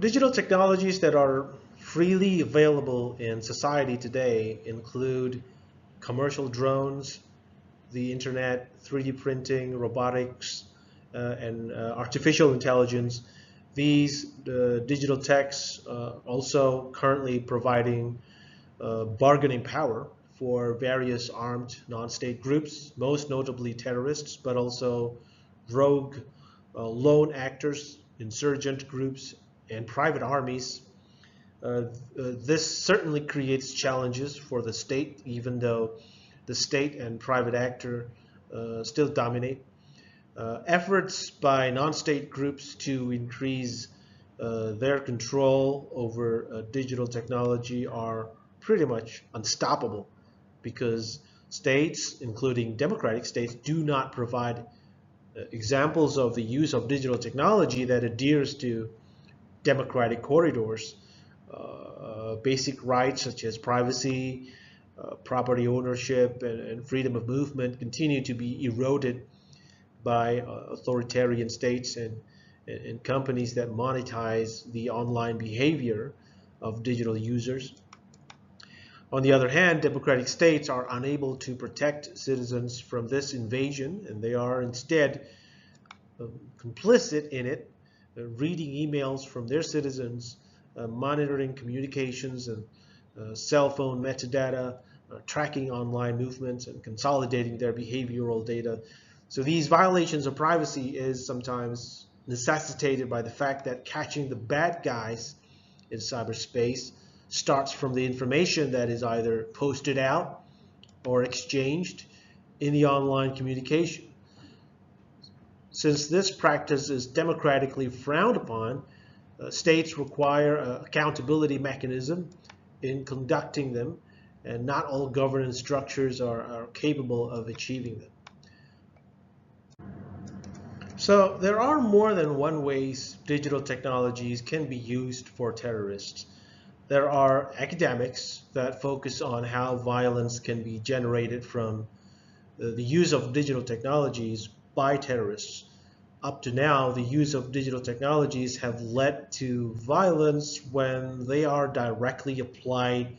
Digital technologies that are freely available in society today include commercial drones, the internet, 3D printing, robotics, and artificial intelligence. These digital techs also currently providing bargaining power for various armed non-state groups, most notably terrorists, but also rogue lone actors, insurgent groups, and private armies. This certainly creates challenges for the state, even though the state and private actor still dominate. Efforts by non-state groups to increase their control over digital technology are pretty much unstoppable because states, including democratic states, do not provide examples of the use of digital technology that adheres to democratic corridors. Basic rights such as privacy, property ownership, and freedom of movement continue to be eroded by authoritarian states and companies that monetize the online behavior of digital users. On the other hand, democratic states are unable to protect citizens from this invasion, and they are instead complicit in it, reading emails from their citizens, monitoring communications and cell phone metadata, tracking online movements, and consolidating their behavioral data. So these violations of privacy is sometimes necessitated by the fact that catching the bad guys in cyberspace starts from the information that is either posted out or exchanged in the online communication. Since this practice is democratically frowned upon, states require an accountability mechanism in conducting them, and not all governance structures are capable of achieving them. So there are more than one ways digital technologies can be used for terrorists. There are academics that focus on how violence can be generated from the use of digital technologies by terrorists. Up to now, the use of digital technologies have led to violence when they are directly applied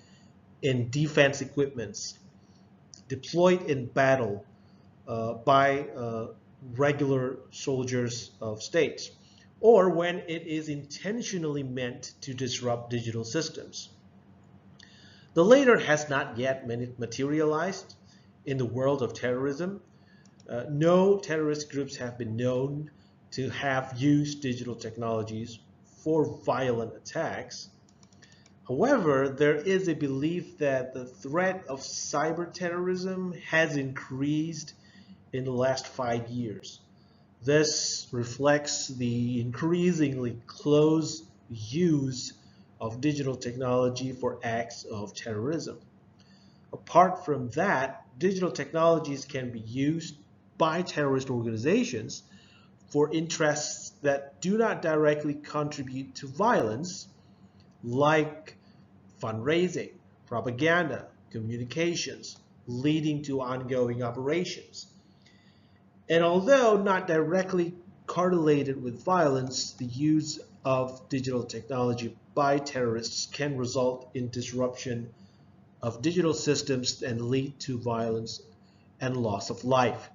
in defense equipments, deployed in battle by regular soldiers of states, or when it is intentionally meant to disrupt digital systems. The latter has not yet materialized in the world of terrorism. No terrorist groups have been known to have used digital technologies for violent attacks. However, there is a belief that the threat of cyber terrorism has increased in the last 5 years. This reflects the increasingly close use of digital technology for acts of terrorism. Apart from that, digital technologies can be used by terrorist organizations for interests that do not directly contribute to violence, like fundraising, propaganda, communications, leading to ongoing operations. And although not directly correlated with violence, the use of digital technology by terrorists can result in disruption of digital systems and lead to violence and loss of life.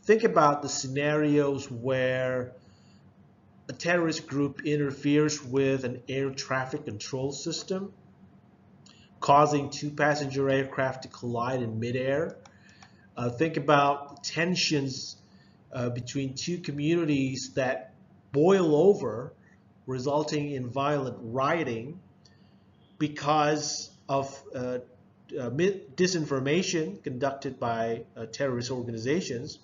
Think about the scenarios where a terrorist group interferes with an air traffic control system, causing two passenger aircraft to collide in midair. Think about tensions between two communities that boil over, resulting in violent rioting because of disinformation conducted by terrorist organizations.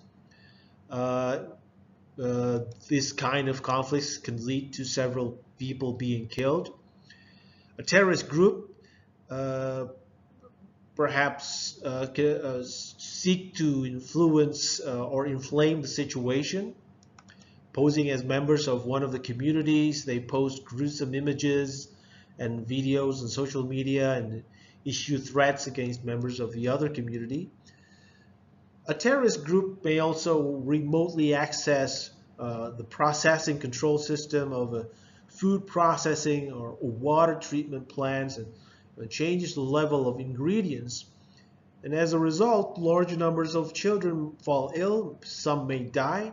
This kind of conflicts can lead to several people being killed. A terrorist group perhaps seek to influence or inflame the situation. Posing as members of one of the communities, they post gruesome images and videos on social media and issue threats against members of the other community. A terrorist group may also remotely access the processing control system of a food processing or water treatment plants, and changes the level of ingredients. And as a result, large numbers of children fall ill, some may die.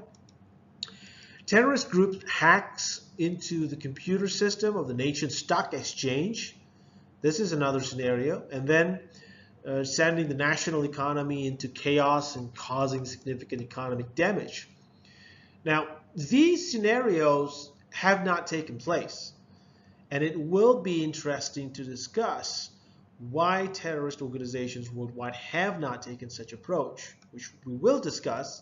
Terrorist groups hacks into the computer system of the nation's stock exchange. This is another scenario. And then sending the national economy into chaos and causing significant economic damage. Now, these scenarios have not taken place, and it will be interesting to discuss why terrorist organizations worldwide have not taken such approach, which we will discuss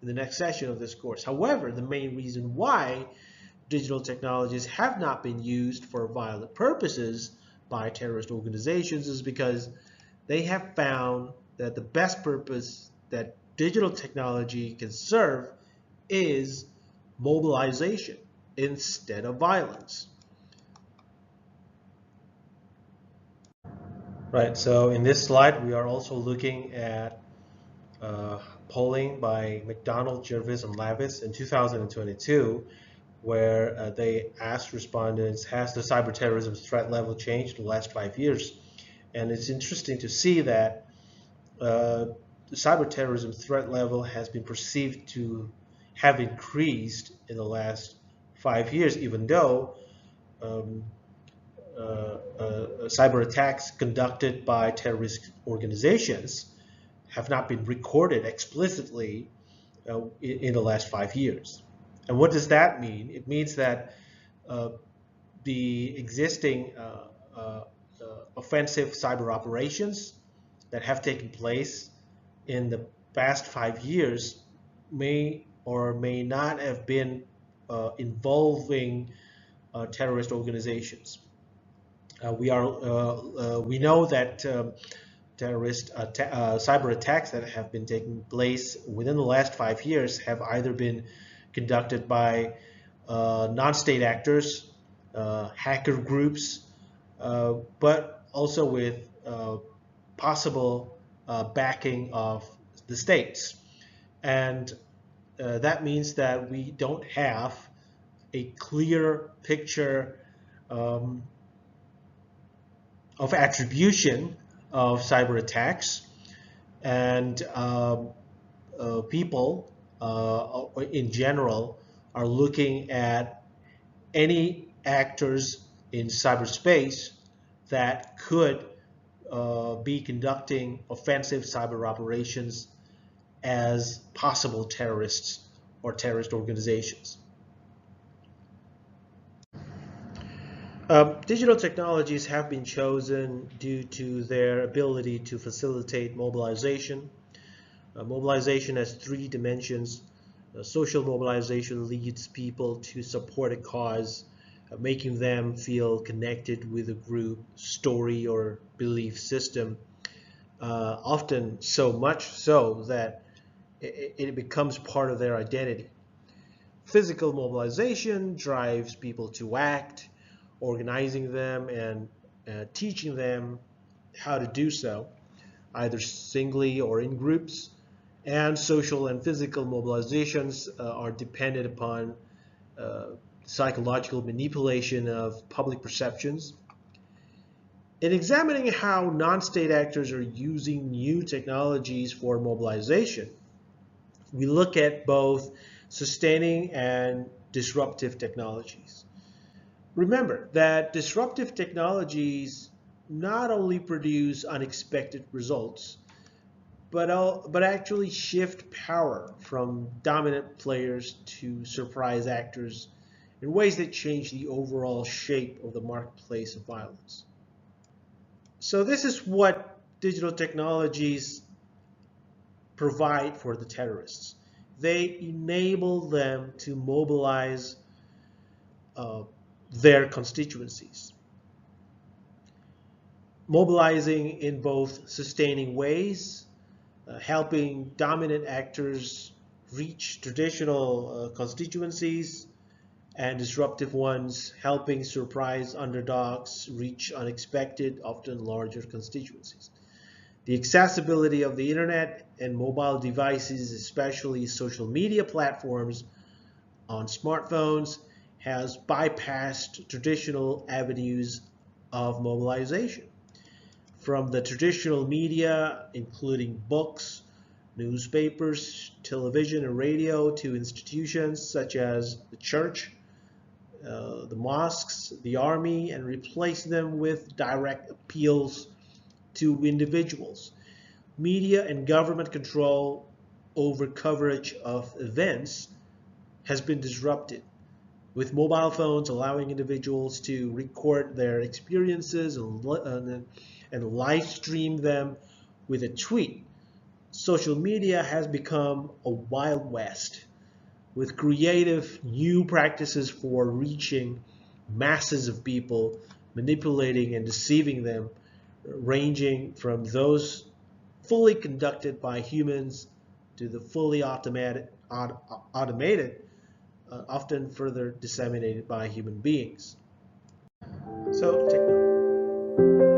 in the next session of this course. However, the main reason why digital technologies have not been used for violent purposes by terrorist organizations is because they have found that the best purpose that digital technology can serve is mobilization instead of violence. Right, so in this slide, we are also looking at polling by McDonald, Jervis, and Lavis in 2022, where they asked respondents, has the cyber terrorism threat level changed in the last 5 years? And it's interesting to see that the cyber terrorism threat level has been perceived to have increased in the last 5 years, even though cyber attacks conducted by terrorist organizations have not been recorded explicitly in the last 5 years. And what does that mean? It means that the existing offensive cyber operations that have taken place in the past 5 years may or may not have been involving terrorist organizations. We know that terrorist cyber attacks that have been taking place within the last 5 years have either been conducted by non-state actors, hacker groups, but also with possible backing of the states. And that means that we don't have a clear picture of attribution of cyber attacks, and people in general are looking at any actors in cyberspace that could be conducting offensive cyber operations as possible terrorists or terrorist organizations. Digital technologies have been chosen due to their ability to facilitate mobilization. Mobilization has 3 dimensions. Social mobilization leads people to support a cause, making them feel connected with a group, story, or belief system, often so much so that it becomes part of their identity. Physical mobilization drives people to act, organizing them and teaching them how to do so, either singly or in groups. And social and physical mobilizations are dependent upon psychological manipulation of public perceptions. In examining how non-state actors are using new technologies for mobilization, we look at both sustaining and disruptive technologies. Remember that disruptive technologies not only produce unexpected results, but actually shift power from dominant players to surprise actors in ways that change the overall shape of the marketplace of violence. So this is what digital technologies provide for the terrorists. They enable them to mobilize their constituencies, mobilizing in both sustaining ways, helping dominant actors reach traditional constituencies, and disruptive ones helping surprise underdogs reach unexpected, often larger constituencies. The accessibility of the internet and mobile devices, especially social media platforms on smartphones, has bypassed traditional avenues of mobilization. From the traditional media, including books, newspapers, television, and radio, to institutions such as the church, the mosques, the army, and replace them with direct appeals to individuals. Media and government control over coverage of events has been disrupted, with mobile phones allowing individuals to record their experiences and live stream them with a tweet. Social media has become a wild west with creative new practices for reaching masses of people, manipulating and deceiving them, ranging from those fully conducted by humans to the fully automated, often further disseminated by human beings. So, technology.